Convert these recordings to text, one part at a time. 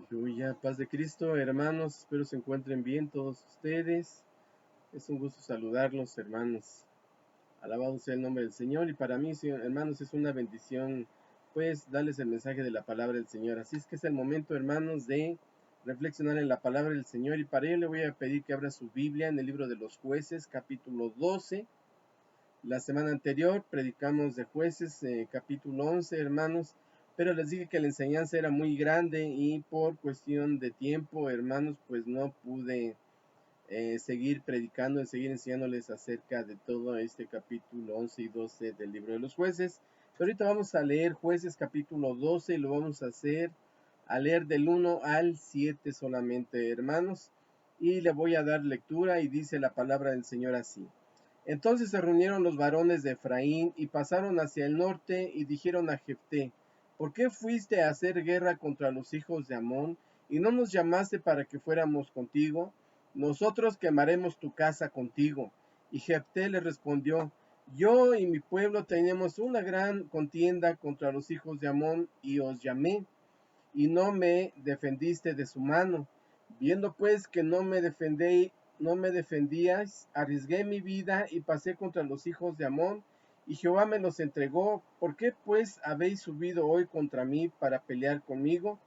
Aleluya, paz de Cristo, hermanos, espero se encuentren bien todos ustedes. Es un gusto saludarlos, hermanos. Alabado sea el nombre del Señor y para mí, hermanos, es una bendición, pues, darles el mensaje de la palabra del Señor. Así es que es el momento, hermanos, de reflexionar en la palabra del Señor y para ello le voy a pedir que abra su Biblia en el libro de los Jueces, capítulo 12. La semana anterior predicamos de Jueces, capítulo 11, hermanos, pero les dije que la enseñanza era muy grande y por cuestión de tiempo, hermanos, pues no pude seguir predicando y seguir enseñándoles acerca de todo este capítulo 11 y 12 del libro de los Jueces. Pero ahorita vamos a leer Jueces capítulo 12 y lo vamos a hacer a leer del 1 al 7 solamente, hermanos. Y le voy a dar lectura y dice la palabra del Señor así. Entonces se reunieron los varones de Efraín y pasaron hacia el norte y dijeron a Jefté, ¿por qué fuiste a hacer guerra contra los hijos de Amón y no nos llamaste para que fuéramos contigo? Nosotros quemaremos tu casa contigo. Y Jefté le respondió, yo y mi pueblo tenemos una gran contienda contra los hijos de Amón y os llamé y no me defendiste de su mano. Viendo pues que no me defendías, arriesgué mi vida y pasé contra los hijos de Amón, y Jehová me los entregó. ¿Por qué pues habéis subido hoy contra mí para pelear conmigo?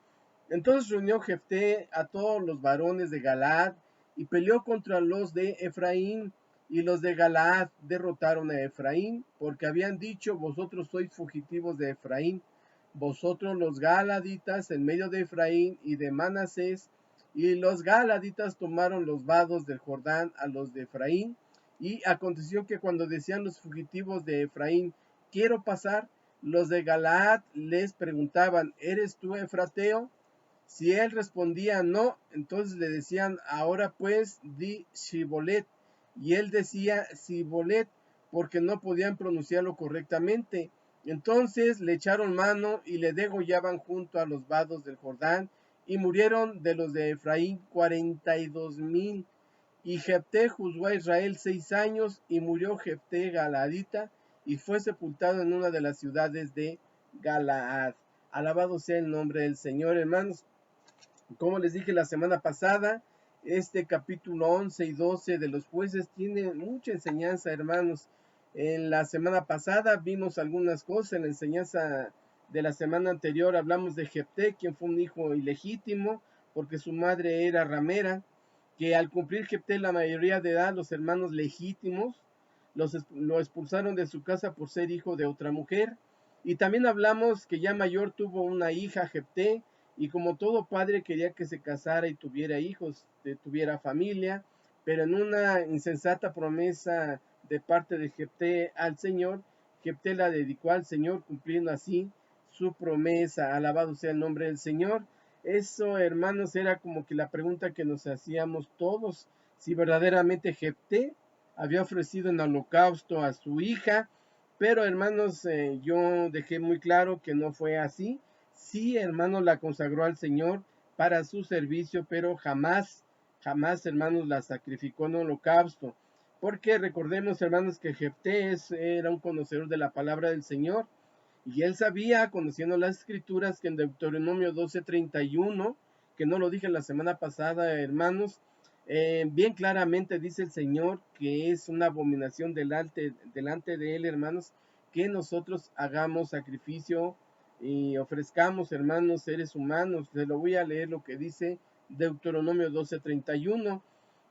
Entonces reunió Jefté a todos los varones de Galaad, y peleó contra los de Efraín, y los de Galaad derrotaron a Efraín, porque habían dicho, vosotros sois fugitivos de Efraín, vosotros los galaditas en medio de Efraín y de Manasés. Y los galaditas tomaron los vados del Jordán a los de Efraín. Y aconteció que cuando decían los fugitivos de Efraín, quiero pasar, los de Galaad les preguntaban, ¿eres tú efrateo? Si él respondía no, entonces le decían, ahora pues di Shibolet. Y él decía Sibolet porque no podían pronunciarlo correctamente. Entonces le echaron mano y le degollaban junto a los vados del Jordán, y murieron de los de Efraín 42,000. Y Jefté juzgó a Israel 6 años, y murió Jefté Galadita, y fue sepultado en una de las ciudades de Galaad. Alabado sea el nombre del Señor, hermanos. Como les dije la semana pasada, este capítulo 11 y 12 de los jueces tiene mucha enseñanza, hermanos. En la semana pasada vimos algunas cosas. En la enseñanza de la semana anterior hablamos de Jefté, quien fue un hijo ilegítimo porque su madre era ramera, que al cumplir Jefté la mayoría de edad, los hermanos legítimos lo expulsaron de su casa por ser hijo de otra mujer. Y también hablamos que ya mayor tuvo una hija, Jefté, y como todo padre quería que se casara y tuviera hijos, tuviera familia, pero en una insensata promesa de parte de Jefté al Señor, Jefté la dedicó al Señor, cumpliendo así su promesa. Alabado sea el nombre del Señor. Eso, hermanos, era como que la pregunta que nos hacíamos todos, si verdaderamente Jefté había ofrecido en holocausto a su hija, pero hermanos, yo dejé muy claro que no fue así. Sí, hermanos, la consagró al Señor para su servicio, pero jamás, jamás, hermanos, la sacrificó en holocausto. Porque recordemos, hermanos, que Jefté era un conocedor de la palabra del Señor, y él sabía, conociendo las escrituras, que en Deuteronomio 12:31, que no lo dije la semana pasada, hermanos, bien claramente dice el Señor que es una abominación delante de él, hermanos, que nosotros hagamos sacrificio y ofrezcamos, hermanos, seres humanos. Se lo voy a leer lo que dice Deuteronomio 12:31.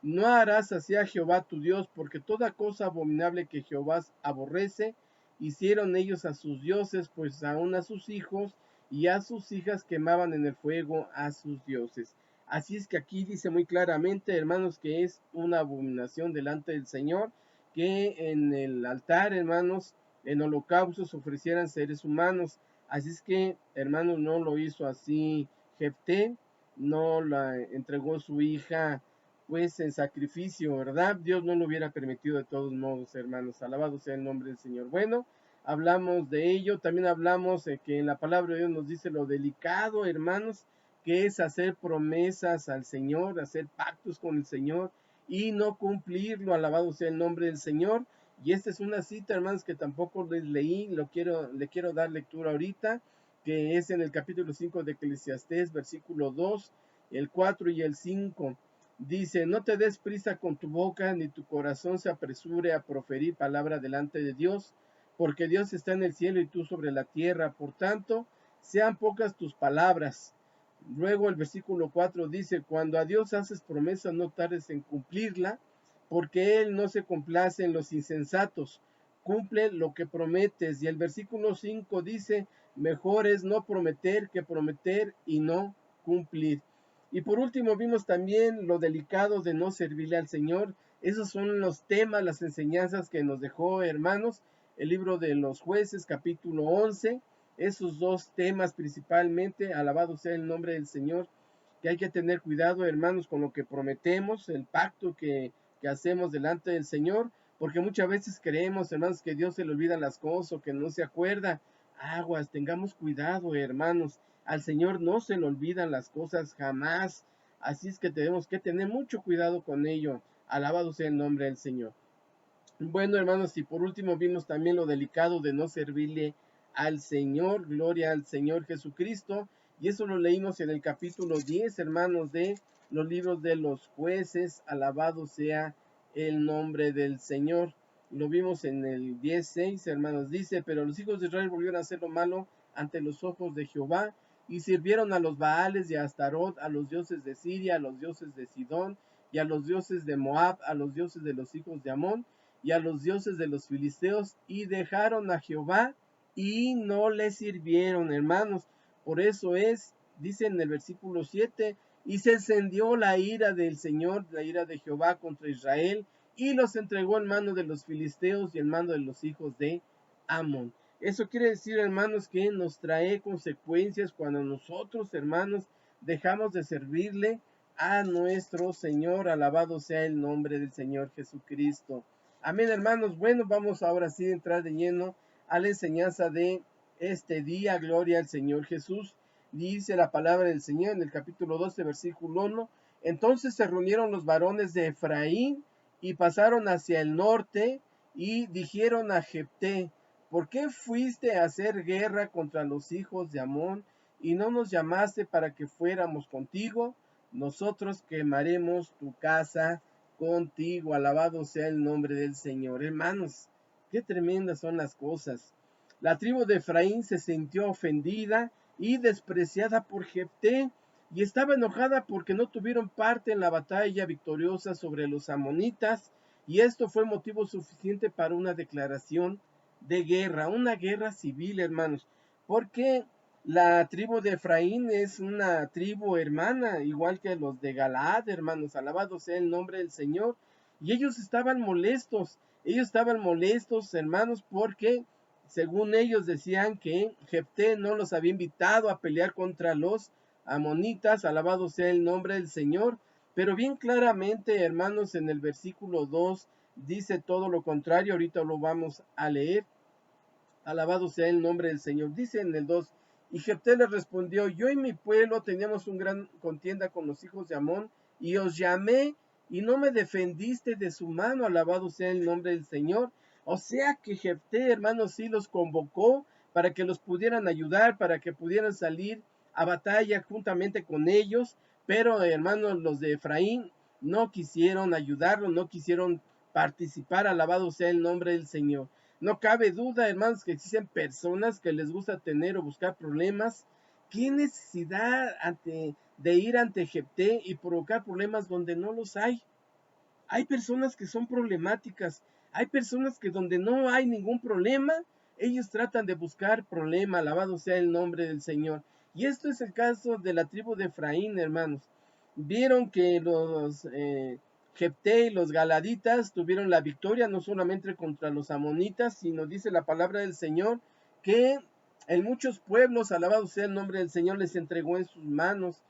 No harás así a Jehová tu Dios, porque toda cosa abominable que Jehová aborrece, hicieron ellos a sus dioses, pues aún a sus hijos y a sus hijas quemaban en el fuego a sus dioses. Así es que aquí dice muy claramente, hermanos, que es una abominación delante del Señor, que en el altar, hermanos, en holocaustos ofrecieran seres humanos. Así es que, hermanos, no lo hizo así Jefté, no la entregó su hija pues en sacrificio, ¿verdad? Dios no lo hubiera permitido de todos modos, hermanos. Alabado sea el nombre del Señor. Bueno, hablamos de ello, también hablamos de que en la palabra de Dios nos dice lo delicado, hermanos, que es hacer promesas al Señor, hacer pactos con el Señor y no cumplirlo. Alabado sea el nombre del Señor. Y esta es una cita, hermanos, que tampoco les leí, le quiero dar lectura ahorita, que es en el capítulo 5 de Eclesiastés, versículo 2, el 4 y el 5. Dice, no te des prisa con tu boca, ni tu corazón se apresure a proferir palabra delante de Dios, porque Dios está en el cielo y tú sobre la tierra. Por tanto, sean pocas tus palabras. Luego el versículo 4 dice, cuando a Dios haces promesa, no tardes en cumplirla, porque Él no se complace en los insensatos. Cumple lo que prometes. Y el versículo 5 dice, mejor es no prometer que prometer y no cumplir. Y por último vimos también lo delicado de no servirle al Señor. Esos son los temas, las enseñanzas que nos dejó, hermanos, el libro de los Jueces, capítulo 11. Esos dos temas principalmente, alabado sea el nombre del Señor, que hay que tener cuidado, hermanos, con lo que prometemos, el pacto que hacemos delante del Señor, porque muchas veces creemos, hermanos, que Dios se le olvidan las cosas o que no se acuerda. Aguas, tengamos cuidado, hermanos. Al Señor no se le olvidan las cosas jamás. Así es que tenemos que tener mucho cuidado con ello. Alabado sea el nombre del Señor. Bueno, hermanos, y por último vimos también lo delicado de no servirle al Señor. Gloria al Señor Jesucristo. Y eso lo leímos en el capítulo 10, hermanos, de los libros de los jueces. Alabado sea el nombre del Señor. Lo vimos en el 10:6, hermanos. Dice, pero los hijos de Israel volvieron a hacer lo malo ante los ojos de Jehová, y sirvieron a los Baales y a Astarot, a los dioses de Siria, a los dioses de Sidón, y a los dioses de Moab, a los dioses de los hijos de Amón, y a los dioses de los filisteos, y dejaron a Jehová, y no le sirvieron, hermanos. Por eso es, dice en el versículo 7, y se encendió la ira del Señor, la ira de Jehová contra Israel, y los entregó en mano de los filisteos y en mano de los hijos de Amón. Eso quiere decir, hermanos, que nos trae consecuencias cuando nosotros, hermanos, dejamos de servirle a nuestro Señor. Alabado sea el nombre del Señor Jesucristo. Amén, hermanos. Bueno, vamos ahora sí a entrar de lleno a la enseñanza de este día. Gloria al Señor Jesús. Dice la palabra del Señor en el capítulo 12, versículo 1. Entonces se reunieron los varones de Efraín y pasaron hacia el norte y dijeron a Jefté, ¿por qué fuiste a hacer guerra contra los hijos de Amón y no nos llamaste para que fuéramos contigo? Nosotros quemaremos tu casa contigo. Alabado sea el nombre del Señor. Hermanos, qué tremendas son las cosas. La tribu de Efraín se sintió ofendida y despreciada por Jefté y estaba enojada porque no tuvieron parte en la batalla victoriosa sobre los amonitas, y esto fue motivo suficiente para una declaración de guerra, una guerra civil, hermanos, porque la tribu de Efraín es una tribu hermana, igual que los de Galaad, hermanos. Alabado sea el nombre del Señor. Y ellos estaban molestos, hermanos, porque según ellos decían que Jefté no los había invitado a pelear contra los amonitas. Alabado sea el nombre del Señor. Pero bien claramente, hermanos, en el versículo 2 dice todo lo contrario. Ahorita lo vamos a leer. Alabado sea el nombre del Señor. Dice en el 2, y Jefté le respondió, yo y mi pueblo teníamos un gran contienda con los hijos de Amón, y os llamé, y no me defendiste de su mano. Alabado sea el nombre del Señor. O sea que Jefté, hermanos, sí los convocó para que los pudieran ayudar, para que pudieran salir a batalla juntamente con ellos, pero hermanos, los de Efraín no quisieron ayudarlo, no quisieron participar. Alabado sea el nombre del Señor. No cabe duda, hermanos, que existen personas que les gusta tener o buscar problemas. ¿Qué necesidad de ir ante Jefté y provocar problemas donde no los hay? Hay personas que son problemáticas. Hay personas que donde no hay ningún problema, ellos tratan de buscar problema. Alabado sea el nombre del Señor. Y esto es el caso de la tribu de Efraín, hermanos. Vieron que los Jefté y los galaditas tuvieron la victoria no solamente contra los amonitas, sino dice la palabra del Señor que en muchos pueblos, alabado sea el nombre del Señor, les entregó en sus manos,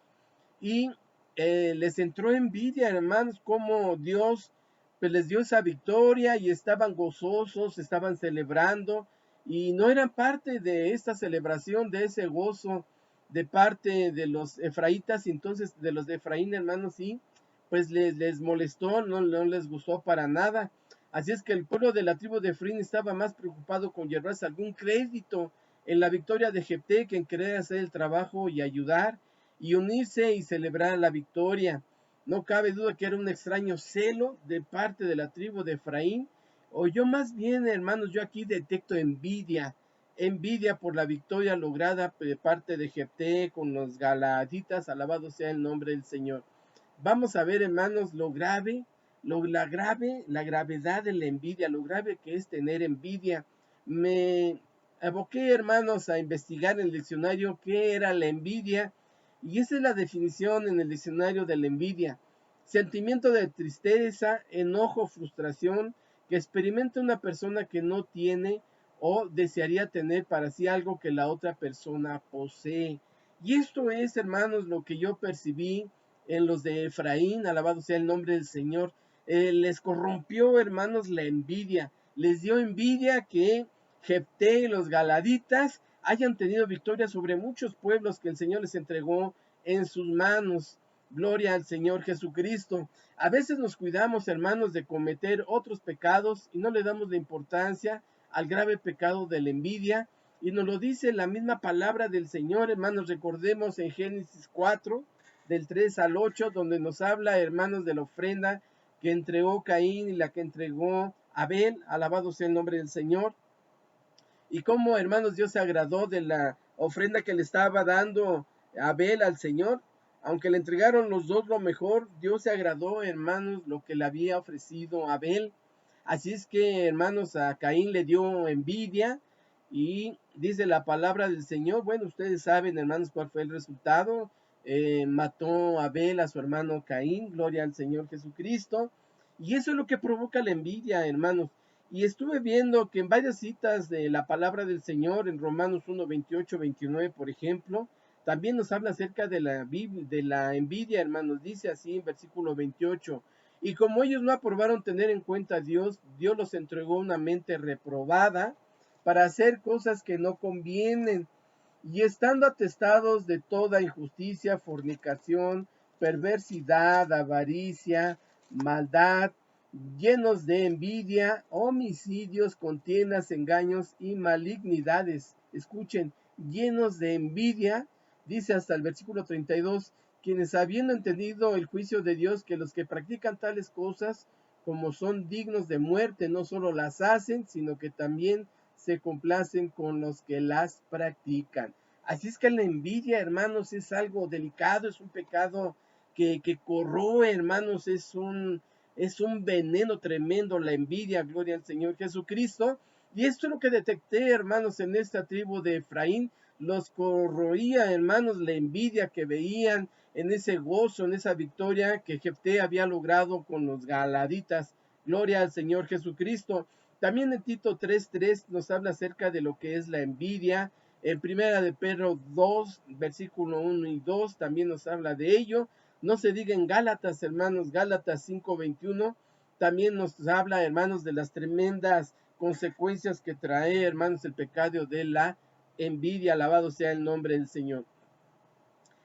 y les entró envidia, hermanos, como Dios pues, les dio esa victoria y estaban gozosos, estaban celebrando, y no eran parte de esta celebración, de ese gozo de parte de los efraitas. Entonces de los de Efraín, hermanos, sí, pues les molestó, no les gustó para nada. Así es que el pueblo de la tribu de Efraín estaba más preocupado con llevarse algún crédito en la victoria de Jefté, quien quería hacer el trabajo y ayudar y unirse y celebrar la victoria. No cabe duda que era un extraño celo de parte de la tribu de Efraín, o yo más bien, hermanos, yo aquí detecto envidia, envidia por la victoria lograda de parte de Jefté con los galaditas, alabado sea el nombre del Señor. Vamos a ver, hermanos, lo grave, la gravedad de la envidia, lo grave que es tener envidia. Me aboqué, hermanos, a investigar en el diccionario qué era la envidia, y esa es la definición en el diccionario de la envidia: sentimiento de tristeza, enojo, frustración que experimenta una persona que no tiene o desearía tener para sí algo que la otra persona posee. Y esto es, hermanos, lo que yo percibí en los de Efraín, alabado sea el nombre del Señor. Les corrompió, hermanos, la envidia. Les dio envidia que Jefté y los galaditas hayan tenido victoria sobre muchos pueblos que el Señor les entregó en sus manos. Gloria al Señor Jesucristo. A veces nos cuidamos, hermanos, de cometer otros pecados y no le damos la importancia al grave pecado de la envidia. Y nos lo dice la misma palabra del Señor, hermanos. Recordemos en Génesis 4, del 3 al 8, donde nos habla, hermanos, de la ofrenda que entregó Caín y la que entregó Abel, alabado sea el nombre del Señor, y cómo, hermanos, Dios se agradó de la ofrenda que le estaba dando Abel al Señor. Aunque le entregaron los dos lo mejor, Dios se agradó, hermanos, lo que le había ofrecido Abel. Así es que, hermanos, a Caín le dio envidia y dice la palabra del Señor. Bueno, ustedes saben, hermanos, cuál fue el resultado. Mató Abel a su hermano Caín, gloria al Señor Jesucristo. Y eso es lo que provoca la envidia, hermanos. Y estuve viendo que en varias citas de la palabra del Señor, en Romanos 1, 28, 29, por ejemplo, también nos habla acerca de la envidia, hermanos. Dice así en versículo 28: y como ellos no aprobaron tener en cuenta a Dios, Dios los entregó una mente reprobada para hacer cosas que no convienen, y estando atestados de toda injusticia, fornicación, perversidad, avaricia, maldad, llenos de envidia, homicidios, contiendas, engaños y malignidades. Escuchen, llenos de envidia, dice hasta el versículo 32, quienes habiendo entendido el juicio de Dios, que los que practican tales cosas como son dignos de muerte, no solo las hacen, sino que también se complacen con los que las practican. Así es que la envidia, hermanos, es algo delicado, es un pecado que corroe, hermanos, es un veneno tremendo la envidia, gloria al Señor Jesucristo. Y esto es lo que detecté, hermanos, en esta tribu de Efraín. Los corroía, hermanos, la envidia que veían en ese gozo, en esa victoria que Jefté había logrado con los galaditas. Gloria al Señor Jesucristo. También en Tito 3:3 nos habla acerca de lo que es la envidia. En Primera de Pedro 2, versículo 1 y 2 también nos habla de ello. No se diga en Gálatas, hermanos, Gálatas 5:21 también nos habla, hermanos, de las tremendas consecuencias que trae, hermanos, el pecado de la envidia. Alabado sea el nombre del Señor.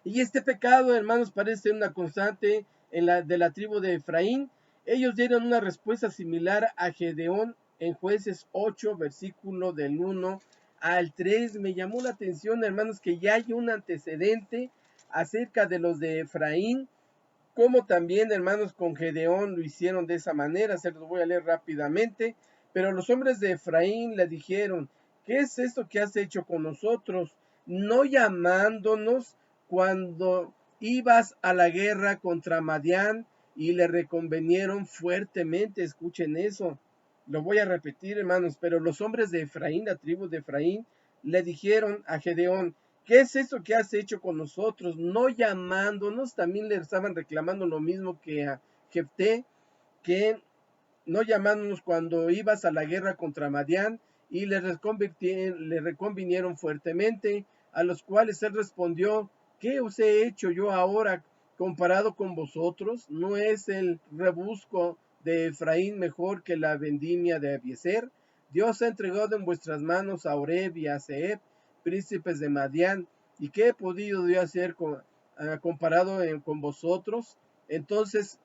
Y este pecado, hermanos, parece una constante de la tribu de Efraín. Ellos dieron una respuesta similar a Gedeón en Jueces 8, versículo del 1 al 3. Me llamó la atención, hermanos, que ya hay un antecedente acerca de los de Efraín, como también, hermanos, con Gedeón lo hicieron de esa manera. Se los voy a leer rápidamente. Pero los hombres de Efraín le dijeron: ¿qué es esto que has hecho con nosotros, no llamándonos cuando ibas a la guerra contra Madián? Y le reconvenieron fuertemente. Escuchen eso. Lo voy a repetir, hermanos. Pero los hombres de Efraín, la tribu de Efraín, le dijeron a Gedeón: ¿qué es esto que has hecho con nosotros, no llamándonos? También le estaban reclamando lo mismo que a Jefté, que no llamándonos cuando ibas a la guerra contra Madián. Y le reconvinieron fuertemente, a los cuales él respondió: ¿qué os he hecho yo ahora comparado con vosotros? ¿No es el rebusco de Efraín mejor que la vendimia de Abiezer? Dios ha entregado en vuestras manos a Oreb y a Zeeb, príncipes de Madián. ¿Y qué he podido yo hacer comparado con vosotros? Entonces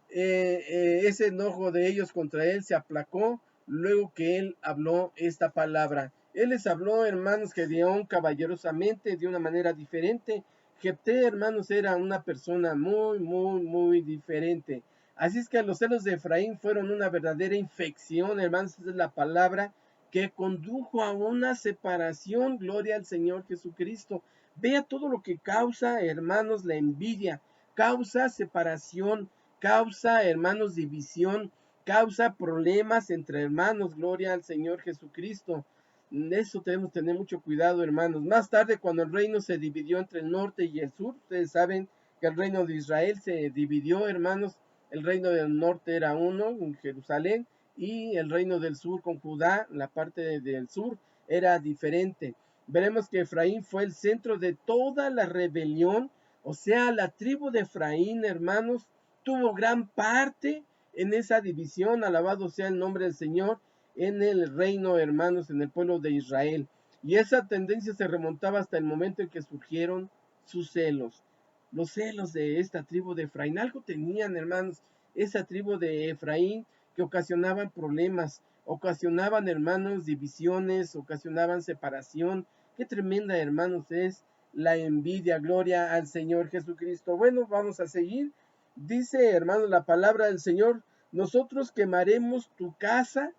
ese enojo de ellos contra él se aplacó luego que él habló esta palabra. Él les habló, hermanos, Gedeón caballerosamente, de una manera diferente. Jefté, hermanos, era una persona muy diferente. Así es que los celos de Efraín fueron una verdadera infección, hermanos, esa es la palabra, que condujo a una separación. Gloria al Señor Jesucristo. Vea todo lo que causa, hermanos, la envidia, causa separación, causa, hermanos, división, causa problemas entre hermanos. Gloria al Señor Jesucristo. De eso debemos tener mucho cuidado, hermanos. Más tarde, cuando el reino se dividió entre el norte y el sur, ustedes saben que el reino de Israel se dividió, hermanos. El reino del norte era uno, en Jerusalén, y el reino del sur con Judá, la parte del sur, era diferente. Veremos que Efraín fue el centro de toda la rebelión, o sea, la tribu de Efraín, hermanos, tuvo gran parte en esa división. Alabado sea el nombre del Señor, en el reino, hermanos, en el pueblo de Israel. Y esa tendencia se remontaba hasta el momento en que surgieron sus celos. Los celos de esta tribu de Efraín. Algo tenían, hermanos, esa tribu de Efraín, que ocasionaban problemas, ocasionaban, hermanos, divisiones, ocasionaban separación. Qué tremenda, hermanos, es la envidia. Gloria al Señor Jesucristo. Bueno, vamos a seguir. Dice, hermanos, la palabra del Señor: nosotros quemaremos tu casa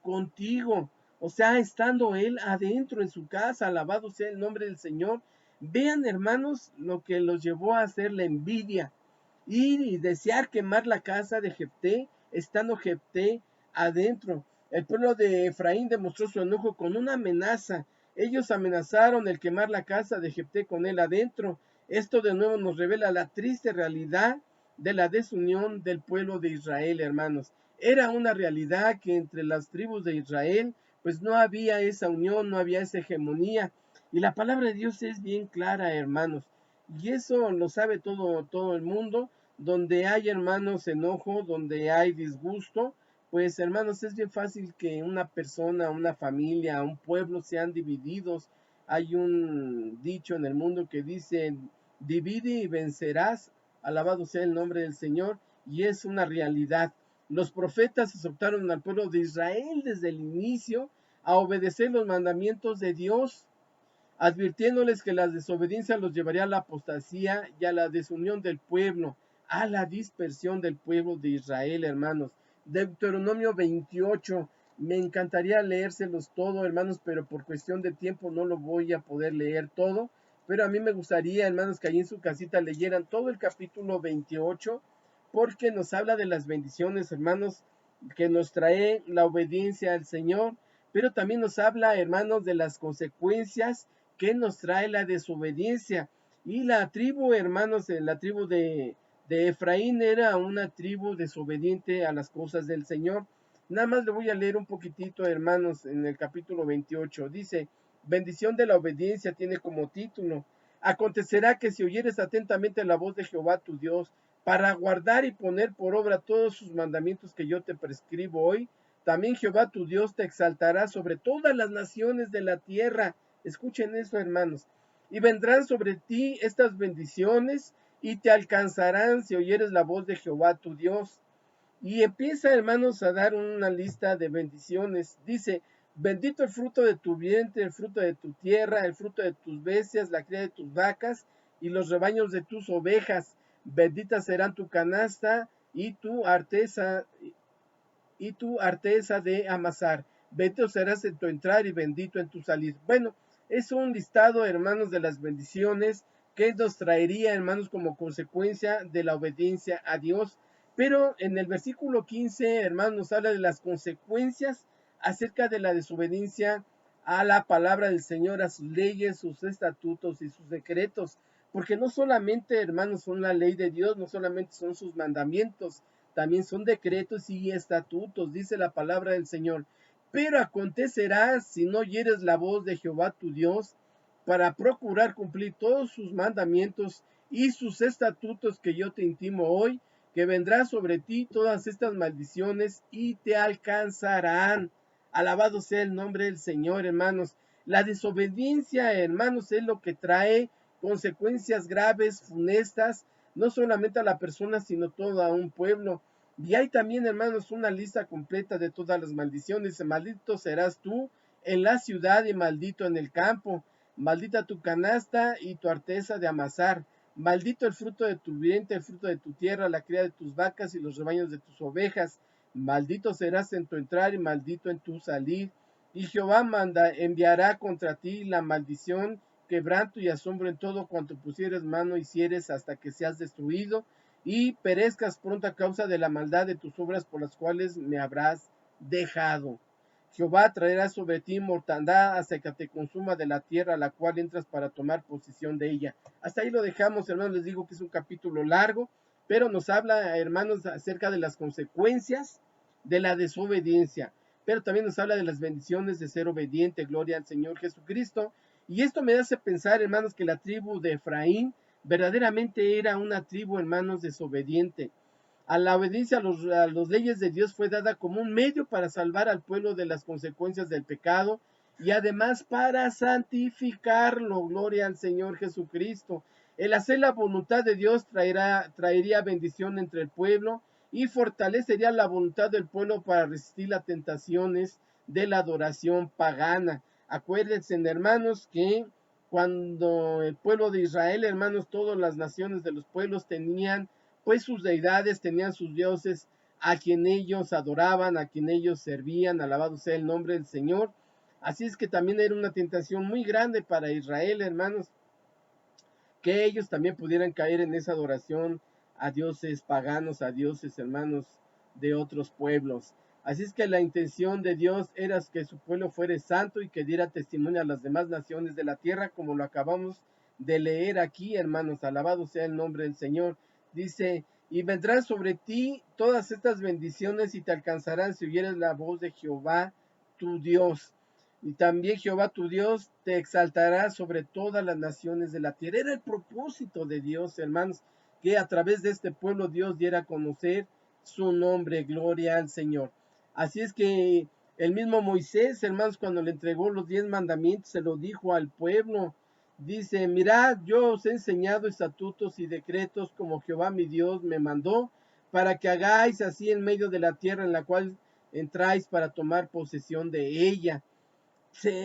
contigo. O sea, estando él adentro en su casa, alabado sea el nombre del Señor. Vean, hermanos, lo que los llevó a hacer la envidia, ir y desear quemar la casa de Jefté, estando Jefté adentro. El pueblo de Efraín demostró su enojo con una amenaza. Ellos amenazaron el quemar la casa de Jefté con él adentro. Esto de nuevo nos revela la triste realidad de la desunión del pueblo de Israel, hermanos. Era una realidad que entre las tribus de Israel, pues no había esa unión, no había esa hegemonía. Y la palabra de Dios es bien clara, hermanos. Y eso lo sabe todo el mundo. Donde hay, hermanos, enojo, donde hay disgusto, pues, hermanos, es bien fácil que una persona, una familia, un pueblo sean divididos. Hay un dicho en el mundo que dice: divide y vencerás. Alabado sea el nombre del Señor. Y es una realidad. Los profetas exhortaron al pueblo de Israel desde el inicio a obedecer los mandamientos de Dios, advirtiéndoles que la desobediencia los llevaría a la apostasía y a la desunión del pueblo, a la dispersión del pueblo de Israel, hermanos. Deuteronomio 28, me encantaría leérselos todo, hermanos, pero por cuestión de tiempo no lo voy a poder leer todo. Pero a mí me gustaría, hermanos, que allí en su casita leyeran todo el capítulo 28, porque nos habla de las bendiciones, hermanos, que nos trae la obediencia al Señor, pero también nos habla, hermanos, de las consecuencias que nos trae la desobediencia. Y la tribu, hermanos, la tribu de Efraín era una tribu desobediente a las cosas del Señor. Nada más le voy a leer un poquitito, hermanos, en el capítulo 28. Dice: bendición de la obediencia tiene como título: acontecerá que si oyeres atentamente la voz de Jehová tu Dios, para guardar y poner por obra todos sus mandamientos que yo te prescribo hoy, también Jehová tu Dios te exaltará sobre todas las naciones de la tierra. Escuchen eso, hermanos. Y vendrán sobre ti estas bendiciones y te alcanzarán si oyeres la voz de Jehová tu Dios. Y empieza, hermanos, a dar una lista de bendiciones. Dice: bendito el fruto de tu vientre, el fruto de tu tierra, el fruto de tus bestias, la cría de tus vacas y los rebaños de tus ovejas. Bendita serán tu canasta y tu arteza de amasar. Bendito serás en tu entrar y bendito en tu salir. Bueno, es un listado, hermanos, de las bendiciones que nos traería, hermanos, como consecuencia de la obediencia a Dios. Pero en el versículo 15, hermanos, nos habla de las consecuencias acerca de la desobediencia a la palabra del Señor, a sus leyes, sus estatutos y sus decretos. Porque no solamente, hermanos, son la ley de Dios, no solamente son sus mandamientos, también son decretos y estatutos, dice la palabra del Señor. Pero acontecerá, si no oyeres la voz de Jehová tu Dios, para procurar cumplir todos sus mandamientos y sus estatutos que yo te intimo hoy, que vendrá sobre ti todas estas maldiciones y te alcanzarán. Alabado sea el nombre del Señor, hermanos. La desobediencia, hermanos, es lo que trae consecuencias graves, funestas, no solamente a la persona, sino todo a un pueblo. Y hay también, hermanos, una lista completa de todas las maldiciones. Maldito serás tú en la ciudad y maldito en el campo. Maldita tu canasta y tu arteza de amasar. Maldito el fruto de tu vientre, el fruto de tu tierra, la cría de tus vacas y los rebaños de tus ovejas. Maldito serás en tu entrar y maldito en tu salir. Y Jehová enviará contra ti la maldición, quebranto y asombro en todo cuanto pusieres mano hicieres hasta que seas destruido y perezcas pronto a causa de la maldad de tus obras por las cuales me habrás dejado. Jehová traerá sobre ti mortandad hasta que te consuma de la tierra a la cual entras para tomar posesión de ella. Hasta ahí lo dejamos, hermanos. Les digo que es un capítulo largo, pero nos habla, hermanos, acerca de las consecuencias de la desobediencia. Pero también nos habla de las bendiciones de ser obediente. Gloria al Señor Jesucristo. Y esto me hace pensar, hermanos, que la tribu de Efraín verdaderamente era una tribu, hermanos, desobediente. A la obediencia a los leyes de Dios fue dada como un medio para salvar al pueblo de las consecuencias del pecado y además para santificarlo. Gloria al Señor Jesucristo. El hacer la voluntad de Dios traería bendición entre el pueblo y fortalecería la voluntad del pueblo para resistir las tentaciones de la adoración pagana. Acuérdense, hermanos, que cuando el pueblo de Israel, hermanos, todas las naciones de los pueblos tenían pues sus deidades, tenían sus dioses a quien ellos adoraban, a quien ellos servían, alabado sea el nombre del Señor. Así es que también era una tentación muy grande para Israel, hermanos, que ellos también pudieran caer en esa adoración a dioses paganos, a dioses, hermanos, de otros pueblos. Así es que la intención de Dios era que su pueblo fuera santo y que diera testimonio a las demás naciones de la tierra, como lo acabamos de leer aquí, hermanos. Alabado sea el nombre del Señor. Dice, y vendrán sobre ti todas estas bendiciones y te alcanzarán si oyeres la voz de Jehová tu Dios. Y también Jehová tu Dios te exaltará sobre todas las naciones de la tierra. Era el propósito de Dios, hermanos, que a través de este pueblo Dios diera a conocer su nombre. Gloria al Señor. Así es que el mismo Moisés, hermanos, cuando le entregó los 10 mandamientos, se lo dijo al pueblo. Dice, mirad, yo os he enseñado estatutos y decretos como Jehová mi Dios me mandó, para que hagáis así en medio de la tierra en la cual entráis para tomar posesión de ella.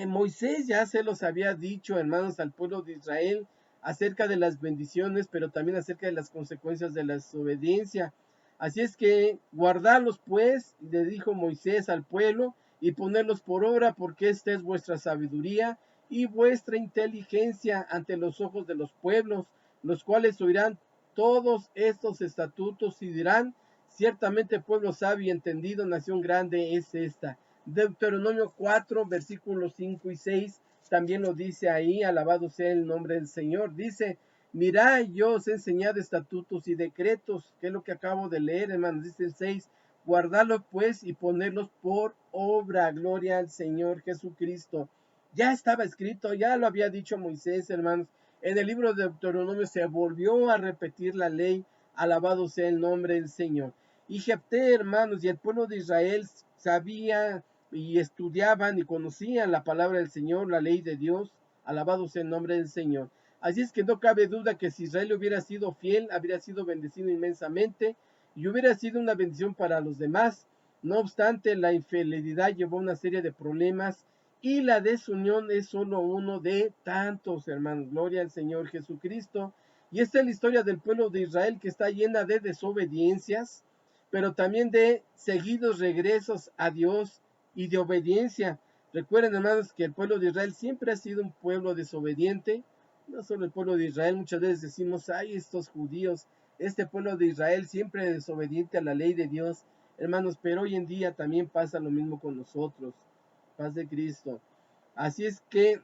Moisés ya se los había dicho, hermanos, al pueblo de Israel acerca de las bendiciones, pero también acerca de las consecuencias de la desobediencia. Así es que guardarlos pues, le dijo Moisés al pueblo, y ponerlos por obra, porque esta es vuestra sabiduría y vuestra inteligencia ante los ojos de los pueblos, los cuales oirán todos estos estatutos y dirán, ciertamente pueblo sabio y entendido, nación grande es esta. Deuteronomio 4, versículos 5 y 6, también lo dice ahí, alabado sea el nombre del Señor. Dice, mirad, yo os he enseñado estatutos y decretos, que es lo que acabo de leer, hermanos. Dice el 6, guardarlos pues y ponerlos por obra. Gloria al Señor Jesucristo. Ya estaba escrito, ya lo había dicho Moisés, hermanos. En el libro de Deuteronomio se volvió a repetir la ley, alabado sea el nombre del Señor. Y Jefté, hermanos, y el pueblo de Israel sabía y estudiaban y conocían la palabra del Señor, la ley de Dios, alabado sea el nombre del Señor. Así es que no cabe duda que si Israel hubiera sido fiel, habría sido bendecido inmensamente y hubiera sido una bendición para los demás. No obstante, la infidelidad llevó una serie de problemas y la desunión es solo uno de tantos, hermanos. Gloria al Señor Jesucristo. Y esta es la historia del pueblo de Israel, que está llena de desobediencias, pero también de seguidos regresos a Dios y de obediencia. Recuerden, hermanos, que el pueblo de Israel siempre ha sido un pueblo desobediente. No solo el pueblo de Israel, muchas veces decimos, ay, estos judíos, este pueblo de Israel siempre desobediente a la ley de Dios, hermanos, pero hoy en día también pasa lo mismo con nosotros. Paz de Cristo. Así es que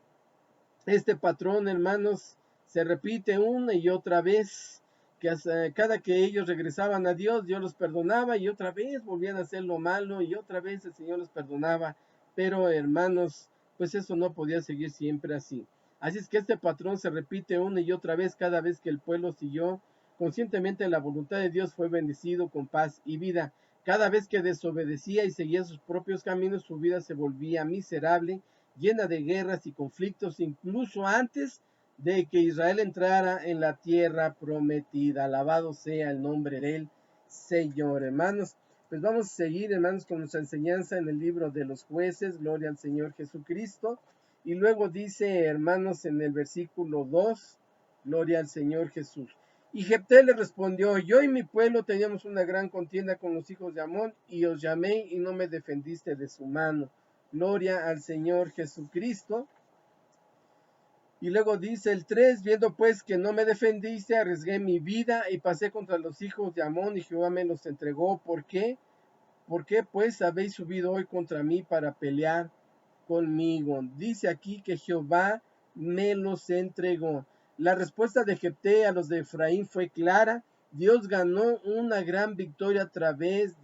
este patrón, hermanos, se repite una y otra vez, que cada que ellos regresaban a Dios, Dios los perdonaba y otra vez volvían a hacer lo malo y otra vez el Señor los perdonaba. Pero, hermanos, pues eso no podía seguir siempre así. Así es que este patrón se repite una y otra vez cada vez que el pueblo siguió conscientemente la voluntad de Dios, fue bendecido con paz y vida. Cada vez que desobedecía y seguía sus propios caminos, su vida se volvía miserable, llena de guerras y conflictos, incluso antes de que Israel entrara en la tierra prometida. Alabado sea el nombre del Señor, hermanos. Pues vamos a seguir, hermanos, con nuestra enseñanza en el libro de los jueces, gloria al Señor Jesucristo. Y luego dice, hermanos, en el versículo 2, gloria al Señor Jesús. Y Jefté le respondió, yo y mi pueblo teníamos una gran contienda con los hijos de Amón, y os llamé y no me defendiste de su mano. Gloria al Señor Jesucristo. Y luego dice el 3, viendo pues que no me defendiste, arriesgué mi vida y pasé contra los hijos de Amón y Jehová me los entregó. ¿Por qué? ¿Por qué pues habéis subido hoy contra mí para pelear conmigo? Dice aquí que Jehová me los entregó. La respuesta de Jefté a los de Efraín fue clara. Dios ganó una gran victoria a través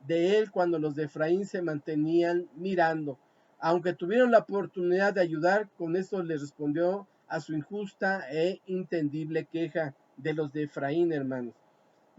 de él cuando los de Efraín se mantenían mirando. Aunque tuvieron la oportunidad de ayudar, con esto les respondió a su injusta e entendible queja de los de Efraín, hermanos.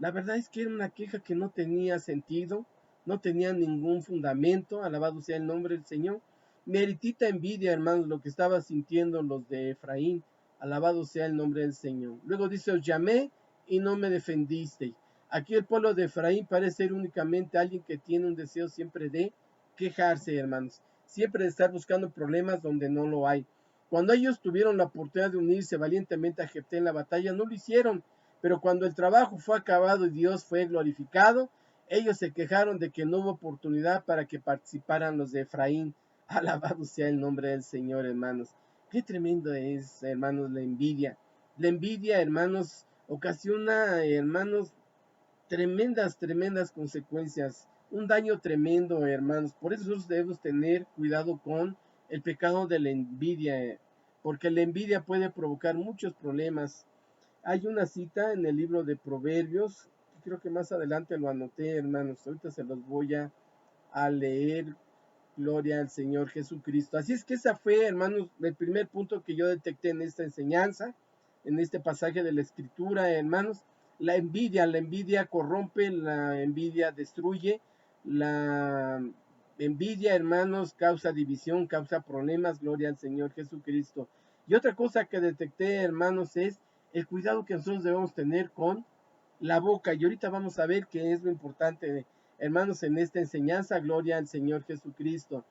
La verdad es que era una queja que no tenía sentido, no tenía ningún fundamento, alabado sea el nombre del Señor. Meritita envidia, hermanos, lo que estaban sintiendo los de Efraín, alabado sea el nombre del Señor. Luego dice, os llamé y no me defendisteis. Aquí el pueblo de Efraín parece ser únicamente alguien que tiene un deseo siempre de quejarse, hermanos, siempre de estar buscando problemas donde no lo hay. Cuando ellos tuvieron la oportunidad de unirse valientemente a Jefté en la batalla, no lo hicieron, pero cuando el trabajo fue acabado y Dios fue glorificado, ellos se quejaron de que no hubo oportunidad para que participaran los de Efraín. Alabado sea el nombre del Señor, hermanos. Qué tremendo es, hermanos, la envidia. La envidia, hermanos, ocasiona, hermanos, tremendas consecuencias. Un daño tremendo, hermanos. Por eso nosotros debemos tener cuidado con el pecado de la envidia, porque la envidia puede provocar muchos problemas. Hay una cita en el libro de Proverbios, que creo que más adelante lo anoté, hermanos. Ahorita se los voy a leer. Gloria al Señor Jesucristo. Así es que esa fue, hermanos, el primer punto que yo detecté en esta enseñanza, en este pasaje de la Escritura, hermanos. La envidia corrompe, la envidia destruye, la envidia, hermanos, causa división, causa problemas. Gloria al Señor Jesucristo. Y otra cosa que detecté, hermanos, es el cuidado que nosotros debemos tener con la boca. Y ahorita vamos a ver qué es lo importante, hermanos, en esta enseñanza. Gloria al Señor Jesucristo.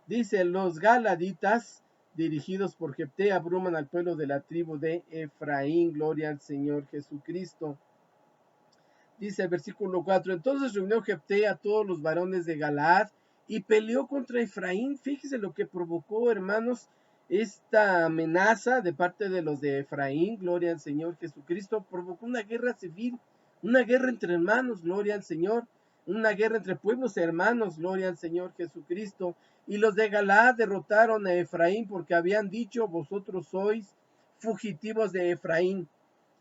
Dice, los galaditas, dirigidos por Jefté, abruman al pueblo de la tribu de Efraín. Gloria al Señor Jesucristo. Dice el versículo 4, entonces reunió Jefté a todos los varones de Galaad y peleó contra Efraín. Fíjese lo que provocó, hermanos, esta amenaza de parte de los de Efraín. Gloria al Señor Jesucristo. Provocó una guerra civil, una guerra entre hermanos. Gloria al Señor. Una guerra entre pueblos hermanos. Gloria al Señor Jesucristo. Y los de Galaad derrotaron a Efraín porque habían dicho, vosotros sois fugitivos de Efraín.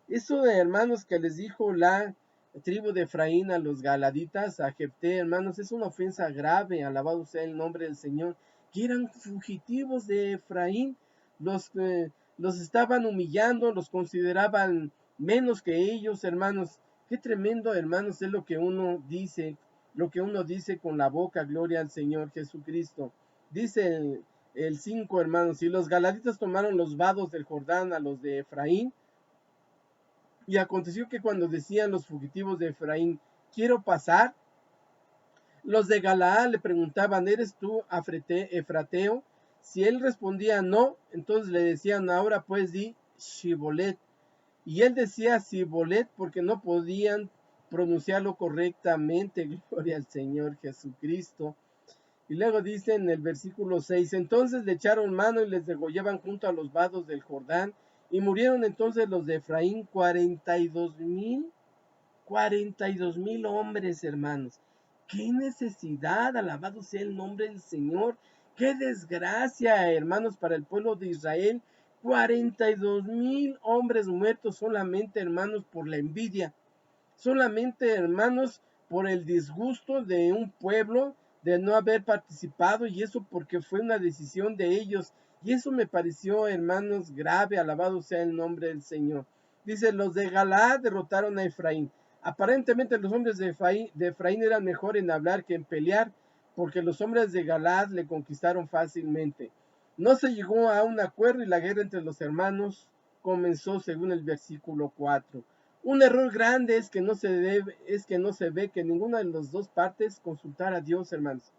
Eso de hermanos que les dijo la tribu de Efraín a los galaditas, a Jefté, hermanos, es una ofensa grave. Alabado sea el nombre del Señor. Que eran fugitivos de Efraín, los estaban humillando, los consideraban menos que ellos, hermanos. Qué tremendo, hermanos, es lo que uno dice con la boca. Gloria al Señor Jesucristo. Dice el 5, hermanos, y los galaditas tomaron los vados del Jordán a los de Efraín. Y aconteció que cuando decían los fugitivos de Efraín, quiero pasar, los de Galaad le preguntaban, ¿eres tú efrateo? Si él respondía no, entonces le decían, ahora pues di Shibolet. Y él decía Shibolet porque no podían pronunciarlo correctamente. Gloria al Señor Jesucristo. Y luego dice en el versículo 6, entonces le echaron mano y les degollaban junto a los vados del Jordán. Y murieron entonces los de Efraín 42,000 hombres, hermanos. Qué necesidad, alabado sea el nombre del Señor. Qué desgracia, hermanos, para el pueblo de Israel. 42,000 hombres muertos solamente, hermanos, por la envidia. Solamente, hermanos, por el disgusto de un pueblo de no haber participado, y eso porque fue una decisión de ellos. Y eso me pareció, hermanos, grave. Alabado sea el nombre del Señor. Dice, los de Galaad derrotaron a Efraín. Aparentemente los hombres de Efraín eran mejor en hablar que en pelear, porque los hombres de Galaad le conquistaron fácilmente. No se llegó a un acuerdo y la guerra entre los hermanos comenzó según el versículo 4. Un error grande es que no se ve que ninguna de las dos partes consultar a Dios, hermanos.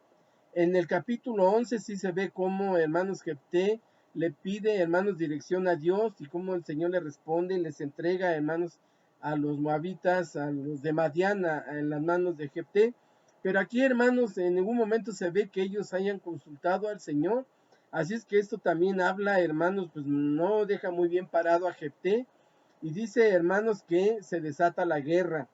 En el capítulo 11 sí se ve cómo, hermanos, Jefté le pide, hermanos, dirección a Dios y cómo el Señor le responde y les entrega, hermanos, a los moabitas, a los de Madiana, en las manos de Jefté. Pero aquí, hermanos, en ningún momento se ve que ellos hayan consultado al Señor. Así es que esto también habla, hermanos, pues no deja muy bien parado a Jefté. Y dice, hermanos, que se desata la guerra.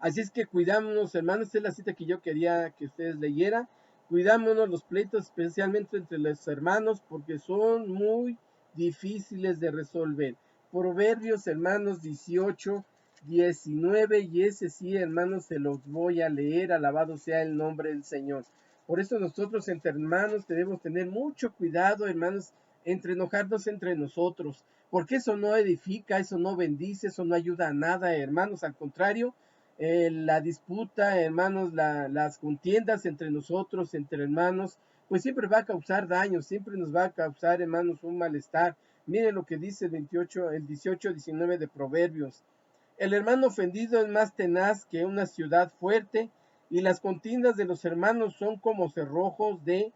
Así es que cuidámonos, hermanos, esta es la cita que yo quería que ustedes leyeran. Cuidámonos los pleitos, especialmente entre los hermanos, porque son muy difíciles de resolver. Proverbios, hermanos, 18, 19, y ese sí, hermanos, se los voy a leer. Alabado sea el nombre del Señor. Por eso nosotros entre hermanos debemos tener mucho cuidado, hermanos, entre enojarnos entre nosotros, porque eso no edifica, eso no bendice, eso no ayuda a nada, hermanos. Al contrario, la disputa, hermanos, las contiendas entre nosotros, entre hermanos, pues siempre va a causar daño, siempre nos va a causar, hermanos, un malestar. Miren lo que dice el 18, 19 de Proverbios. El hermano ofendido es más tenaz que una ciudad fuerte, y las contiendas de los hermanos son como cerrojos de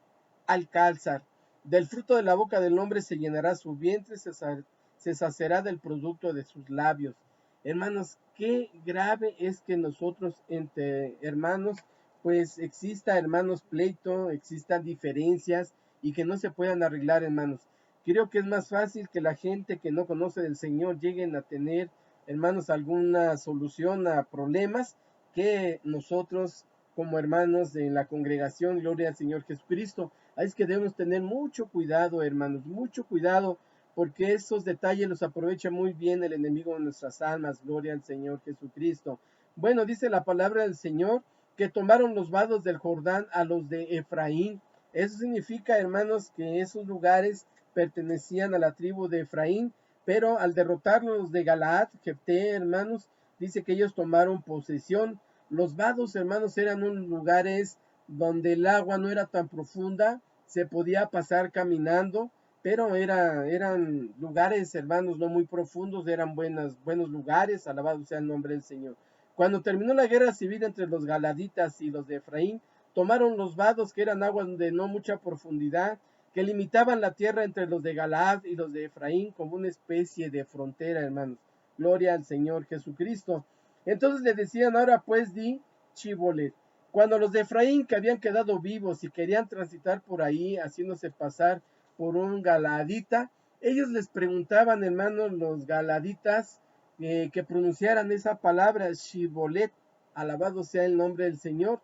alcázar. Del fruto de la boca del hombre se llenará su vientre, se saciará del producto de sus labios. Hermanos, qué grave es que nosotros entre hermanos, pues exista, hermanos, pleito, existan diferencias y que no se puedan arreglar, hermanos. Creo que es más fácil que la gente que no conoce del Señor lleguen a tener, hermanos, alguna solución a problemas que nosotros como hermanos de la congregación, gloria al Señor Jesucristo. Así es que debemos tener mucho cuidado, hermanos, mucho cuidado, porque esos detalles los aprovecha muy bien el enemigo de nuestras almas, gloria al Señor Jesucristo. Bueno, dice la palabra del Señor que tomaron los vados del Jordán a los de Efraín. Eso significa, hermanos, que esos lugares pertenecían a la tribu de Efraín, pero al derrotarlos los de Galaad, Jefté, hermanos, dice que ellos tomaron posesión. Los vados, hermanos, eran unos lugares donde el agua no era tan profunda, se podía pasar caminando, pero eran lugares, hermanos, no muy profundos, eran buenos lugares, alabado sea el nombre del Señor. Cuando terminó la guerra civil entre los galaditas y los de Efraín, tomaron los vados, que eran aguas de no mucha profundidad, que limitaban la tierra entre los de Galaad y los de Efraín como una especie de frontera, hermanos. Gloria al Señor Jesucristo. Entonces le decían, ahora pues di Chibolet. Cuando los de Efraín, que habían quedado vivos y querían transitar por ahí, haciéndose pasar por un galadita, ellos les preguntaban, hermanos, los galaditas, que pronunciaran esa palabra, Shibolet, alabado sea el nombre del Señor.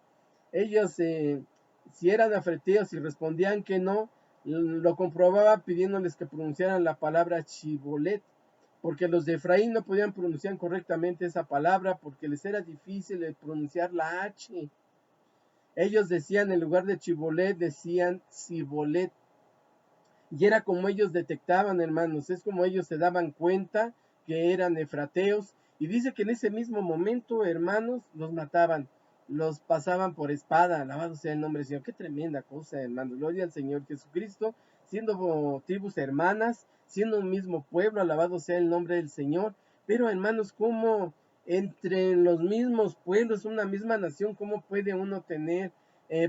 Ellos, si eran afreteos y respondían que no, lo comprobaba pidiéndoles que pronunciaran la palabra Shibolet, porque los de Efraín no podían pronunciar correctamente esa palabra, porque les era difícil pronunciar la H. Ellos decían, en lugar de Chibolet, decían Sibolet. Y era como ellos detectaban, hermanos, es como ellos se daban cuenta que eran efrateos. Y dice que en ese mismo momento, hermanos, los mataban, los pasaban por espada. Alabado sea el nombre del Señor. Qué tremenda cosa, hermanos. Gloria al Señor Jesucristo, siendo tribus hermanas, siendo un mismo pueblo, alabado sea el nombre del Señor. Pero, hermanos, ¿cómo entre los mismos pueblos, una misma nación, cómo puede uno tener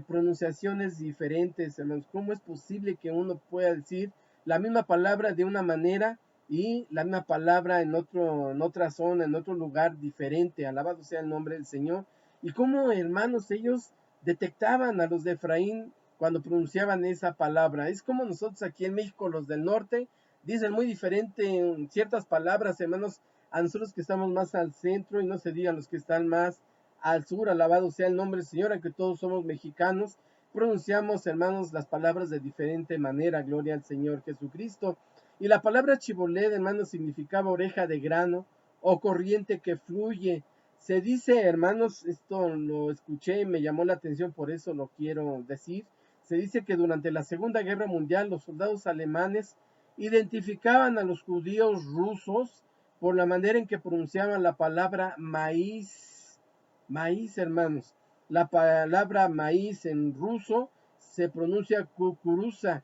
pronunciaciones diferentes, hermanos? ¿Cómo es posible que uno pueda decir la misma palabra de una manera y la misma palabra en otra zona, en otro lugar diferente? Alabado sea el nombre del Señor. Y cómo, hermanos, ellos detectaban a los de Efraín cuando pronunciaban esa palabra. Es como nosotros aquí en México, los del norte, dicen muy diferente en ciertas palabras, hermanos, a nosotros que estamos más al centro, y no se digan los que están más al sur. Alabado sea el nombre del Señor, aunque todos somos mexicanos, pronunciamos, hermanos, las palabras de diferente manera, gloria al Señor Jesucristo. Y la palabra chibolet, hermanos, significaba oreja de grano o corriente que fluye. Se dice, hermanos, esto lo escuché y me llamó la atención, por eso lo quiero decir. Se dice que durante la Segunda Guerra Mundial los soldados alemanes identificaban a los judíos rusos por la manera en que pronunciaban la palabra maíz. Maíz, hermanos. La palabra maíz en ruso se pronuncia kukuruza,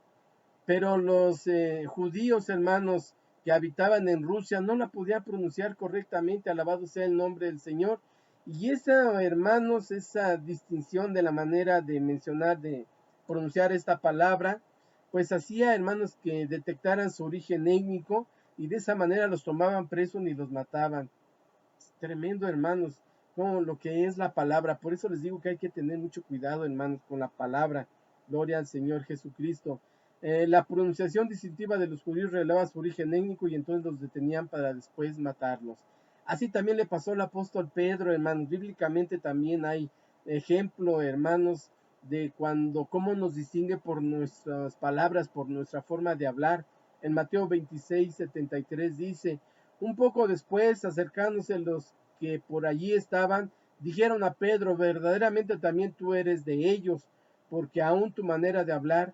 pero los judíos, hermanos, que habitaban en Rusia no la podía pronunciar correctamente, alabado sea el nombre del Señor. Y esa, hermanos, esa distinción de la manera de mencionar, de pronunciar esta palabra, pues hacía, hermanos, que detectaran su origen étnico y de esa manera los tomaban presos y los mataban. Es tremendo, hermanos, como lo que es la palabra. Por eso les digo que hay que tener mucho cuidado, hermanos, con la palabra. Gloria al Señor Jesucristo. La pronunciación distintiva de los judíos revelaba su origen étnico y entonces los detenían para después matarlos. Así también le pasó al apóstol Pedro, hermanos. Bíblicamente también hay ejemplo, hermanos, de cuando, cómo nos distingue por nuestras palabras, por nuestra forma de hablar. En Mateo 26:73 dice: un poco después, acercándose los que por allí estaban, dijeron a Pedro: verdaderamente también tú eres de ellos, porque aún tu manera de hablar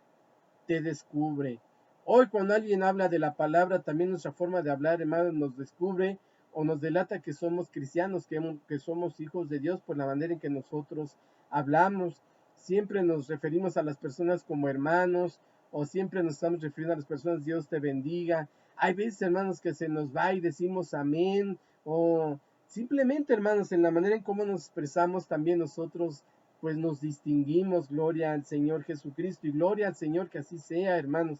te descubre. Hoy cuando alguien habla de la palabra, también nuestra forma de hablar, hermanos, nos descubre o nos delata que somos cristianos, que somos hijos de Dios por la manera en que nosotros hablamos. Siempre nos referimos a las personas como hermanos, o siempre nos estamos refiriendo a las personas: Dios te bendiga. Hay veces, hermanos, que se nos va y decimos amén, o simplemente, hermanos, en la manera en cómo nos expresamos también nosotros pues nos distinguimos. Gloria al Señor Jesucristo y gloria al Señor, que así sea, hermanos.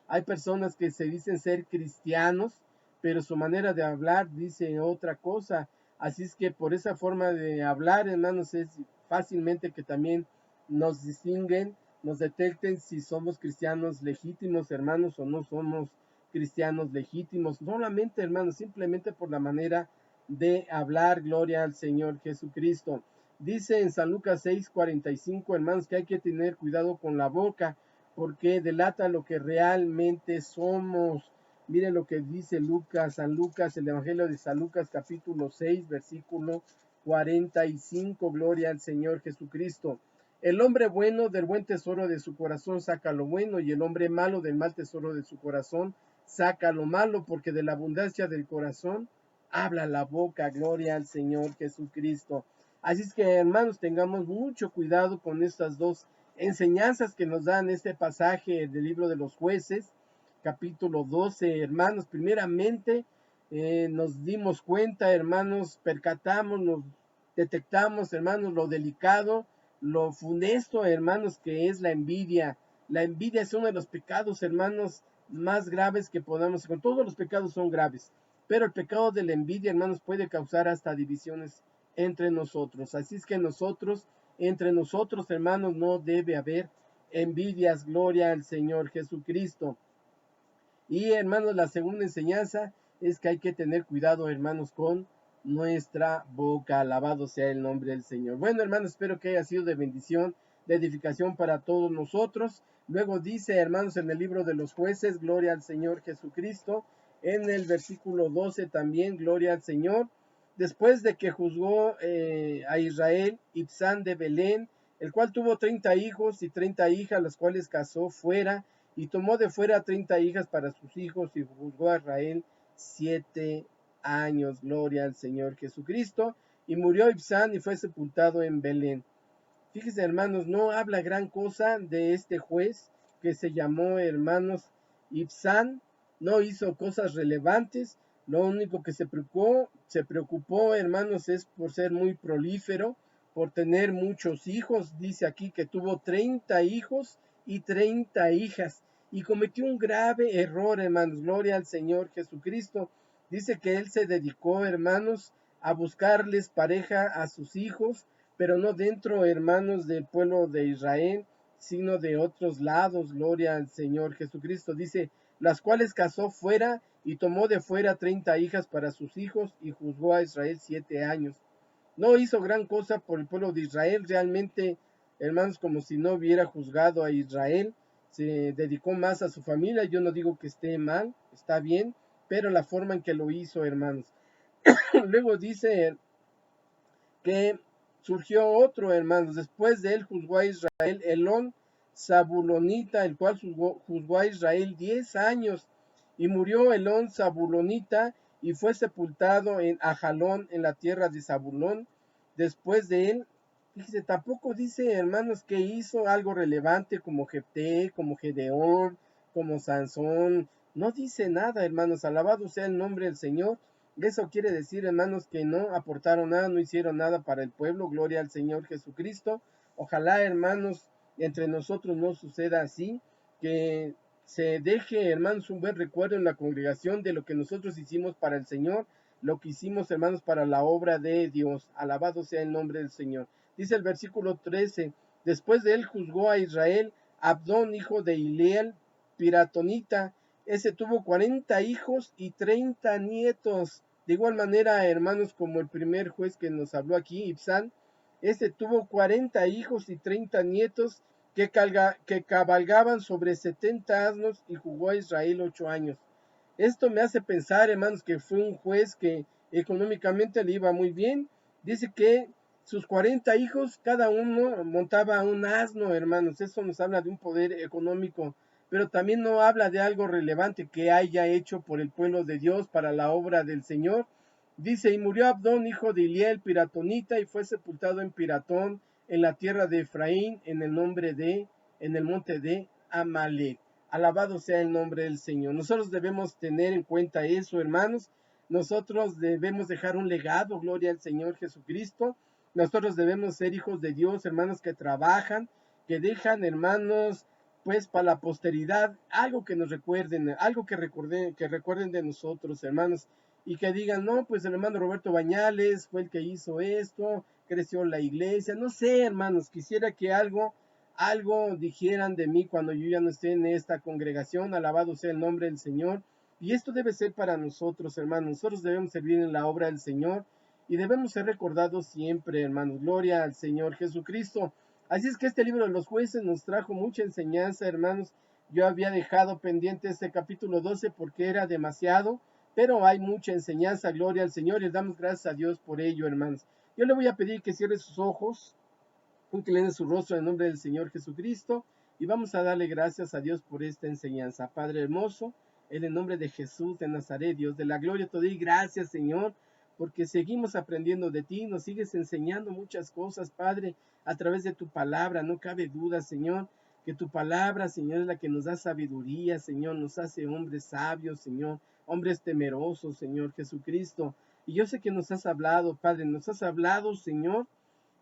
Hay personas que se dicen ser cristianos, pero su manera de hablar dice otra cosa. Así es que por esa forma de hablar, hermanos, es fácilmente que también nos distinguen, nos detecten si somos cristianos legítimos, hermanos, o no somos cristianos legítimos. Solamente, hermanos, simplemente por la manera de hablar. Gloria al Señor Jesucristo. Dice en San Lucas 6:45, hermanos, que hay que tener cuidado con la boca, porque delata lo que realmente somos. Mire lo que dice Lucas, San Lucas, el Evangelio de San Lucas, capítulo 6, versículo 45. Gloria al Señor Jesucristo. El hombre bueno del buen tesoro de su corazón saca lo bueno, y el hombre malo del mal tesoro de su corazón saca lo malo, porque de la abundancia del corazón habla la boca. Gloria al Señor Jesucristo. Así es que, hermanos, tengamos mucho cuidado con estas dos enseñanzas que nos dan este pasaje del libro de los Jueces, capítulo 12, hermanos. Primeramente, nos dimos cuenta, hermanos, percatamos, nos detectamos, hermanos, lo delicado, lo funesto, hermanos, que es la envidia. La envidia es uno de los pecados, hermanos, más graves que podamos. Con todos los pecados son graves, pero el pecado de la envidia, hermanos, puede causar hasta divisiones entre nosotros. Así es que entre nosotros, hermanos, no debe haber envidias. Gloria al Señor Jesucristo. Y, hermanos, la segunda enseñanza es que hay que tener cuidado, hermanos, con nuestra boca. Alabado sea el nombre del Señor. Bueno, hermanos, espero que haya sido de bendición, de edificación para todos nosotros. Luego dice, hermanos, en el libro de los Jueces: gloria al Señor Jesucristo. En el versículo 12 también: gloria al Señor. Después de que juzgó a Israel, Ibzán de Belén, el cual tuvo 30 hijos y 30 hijas, las cuales casó fuera, y tomó de fuera 30 hijas para sus hijos, y juzgó a Israel 7 años. Gloria al Señor Jesucristo. Y murió Ibzán y fue sepultado en Belén. Fíjense, hermanos, no habla gran cosa de este juez que se llamó, hermanos, Ibzán. No hizo cosas relevantes. Lo único que se preocupó, hermanos, es por ser muy prolífero, por tener muchos hijos. Dice aquí que tuvo 30 hijos y 30 hijas. Y cometió un grave error, hermanos. Gloria al Señor Jesucristo. Dice que él se dedicó, hermanos, a buscarles pareja a sus hijos, pero no dentro, hermanos, del pueblo de Israel, sino de otros lados. Gloria al Señor Jesucristo. Dice: las cuales casó fuera, y tomó de fuera 30 hijas para sus hijos, y juzgó a Israel 7 años. No hizo gran cosa por el pueblo de Israel, realmente, hermanos, como si no hubiera juzgado a Israel. Se dedicó más a su familia. Yo no digo que esté mal, está bien, pero la forma en que lo hizo, hermanos. Luego dice que surgió otro, hermanos. Después de él juzgó a Israel Elón Zabulonita, el cual juzgó a Israel 10 años. Y murió Elón Zabulonita y fue sepultado en Ajalón, en la tierra de Zabulón. Después de él, fíjese, tampoco dice, hermanos, que hizo algo relevante como Jefté, como Gedeón, como Sansón, no dice nada, hermanos. Alabado sea el nombre del Señor. Eso quiere decir, hermanos, que no aportaron nada, no hicieron nada para el pueblo. Gloria al Señor Jesucristo. Ojalá, hermanos, entre nosotros no suceda así, que se deje, hermanos, un buen recuerdo en la congregación de lo que nosotros hicimos para el Señor, lo que hicimos, hermanos, para la obra de Dios. Alabado sea el nombre del Señor. Dice el versículo 13, después de él juzgó a Israel Abdón, hijo de Hileel, piratonita. Ese tuvo 40 hijos y 30 nietos. De igual manera, hermanos, como el primer juez que nos habló aquí, Ibzán, ese tuvo 40 hijos y 30 nietos que cabalgaban sobre 70 asnos y jugó a Israel 8 años. Esto me hace pensar, hermanos, que fue un juez que económicamente le iba muy bien. Dice que sus 40 hijos, cada uno montaba un asno, hermanos. Eso nos habla de un poder económico, pero también no habla de algo relevante que haya hecho por el pueblo de Dios para la obra del Señor. Dice, y murió Abdón, hijo de Iliel, piratonita, y fue sepultado en Piratón, en la tierra de Efraín, en el monte de Amalek. Alabado sea el nombre del Señor. Nosotros debemos tener en cuenta eso, hermanos. Nosotros debemos dejar un legado, gloria al Señor Jesucristo. Nosotros debemos ser hijos de Dios, hermanos que trabajan, que dejan, hermanos, pues para la posteridad, algo que nos recuerden, algo que recuerden de nosotros, hermanos, y que digan, no, pues el hermano Roberto Bañales fue el que hizo esto, creció la iglesia, no sé, hermanos, quisiera que algo dijeran de mí cuando yo ya no esté en esta congregación. Alabado sea el nombre del Señor. Y esto debe ser para nosotros, hermanos. Nosotros debemos servir en la obra del Señor y debemos ser recordados siempre, hermanos. Gloria al Señor Jesucristo. Así es que este libro de los jueces nos trajo mucha enseñanza, hermanos. Yo había dejado pendiente este capítulo 12 porque era demasiado, pero hay mucha enseñanza. Gloria al Señor y le damos gracias a Dios por ello, hermanos. Yo le voy a pedir que cierre sus ojos, incline su rostro en nombre del Señor Jesucristo y vamos a darle gracias a Dios por esta enseñanza. Padre hermoso, en el nombre de Jesús de Nazaret, Dios de la gloria, te doy gracias, Señor, porque seguimos aprendiendo de ti, nos sigues enseñando muchas cosas, Padre, a través de tu palabra. No cabe duda, Señor, que tu palabra, Señor, es la que nos da sabiduría, Señor, nos hace hombres sabios, Señor, hombres temerosos, Señor Jesucristo. Y yo sé que nos has hablado, Padre, nos has hablado, Señor,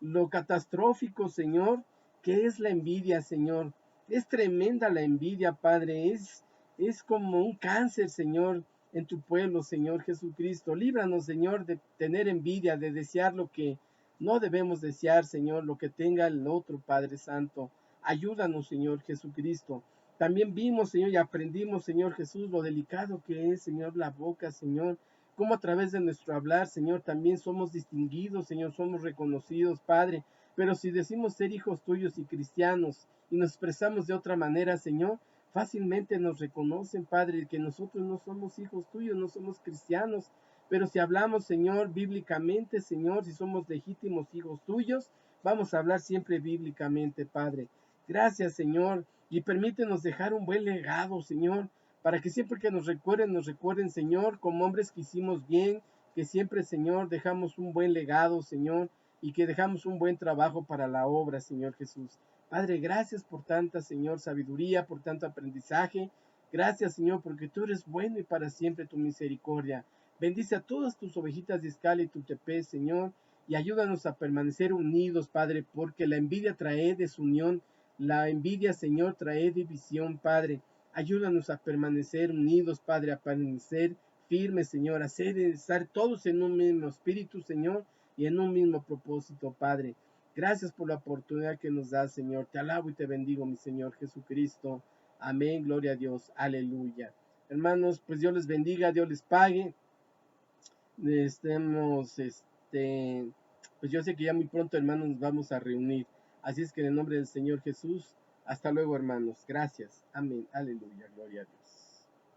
lo catastrófico, Señor, que es la envidia, Señor. Es tremenda la envidia, Padre. Es como un cáncer, Señor, en tu pueblo, Señor Jesucristo. Líbranos, Señor, de tener envidia, de desear lo que no debemos desear, Señor, lo que tenga el otro, Padre Santo. Ayúdanos, Señor Jesucristo. También vimos, Señor, y aprendimos, Señor Jesús, lo delicado que es, Señor, la boca, Señor, cómo a través de nuestro hablar, Señor, también somos distinguidos, Señor, somos reconocidos, Padre. Pero si decimos ser hijos tuyos y cristianos y nos expresamos de otra manera, Señor, fácilmente nos reconocen, Padre, que nosotros no somos hijos tuyos, no somos cristianos. Pero si hablamos, Señor, bíblicamente, Señor, si somos legítimos hijos tuyos, vamos a hablar siempre bíblicamente, Padre. Gracias, Señor, y permítenos dejar un buen legado, Señor, para que siempre que nos recuerden, Señor, como hombres que hicimos bien, que siempre, Señor, dejamos un buen legado, Señor, y que dejamos un buen trabajo para la obra, Señor Jesús. Padre, gracias por tanta, Señor, sabiduría, por tanto aprendizaje. Gracias, Señor, porque tú eres bueno y para siempre tu misericordia. Bendice a todas tus ovejitas de Escala y Tultepec, Señor, y ayúdanos a permanecer unidos, Padre, porque la envidia trae desunión. La envidia, Señor, trae división, Padre. Ayúdanos a permanecer unidos, Padre, a permanecer firmes, Señor, a estar todos en un mismo espíritu, Señor, y en un mismo propósito, Padre. Gracias por la oportunidad que nos das, Señor. Te alabo y te bendigo, mi Señor Jesucristo. Amén, gloria a Dios, aleluya. Hermanos, pues Dios les bendiga, Dios les pague. Pues yo sé que ya muy pronto, hermanos, nos vamos a reunir. Así es que en el nombre del Señor Jesús, hasta luego, hermanos. Gracias. Amén. Aleluya. Gloria a Dios.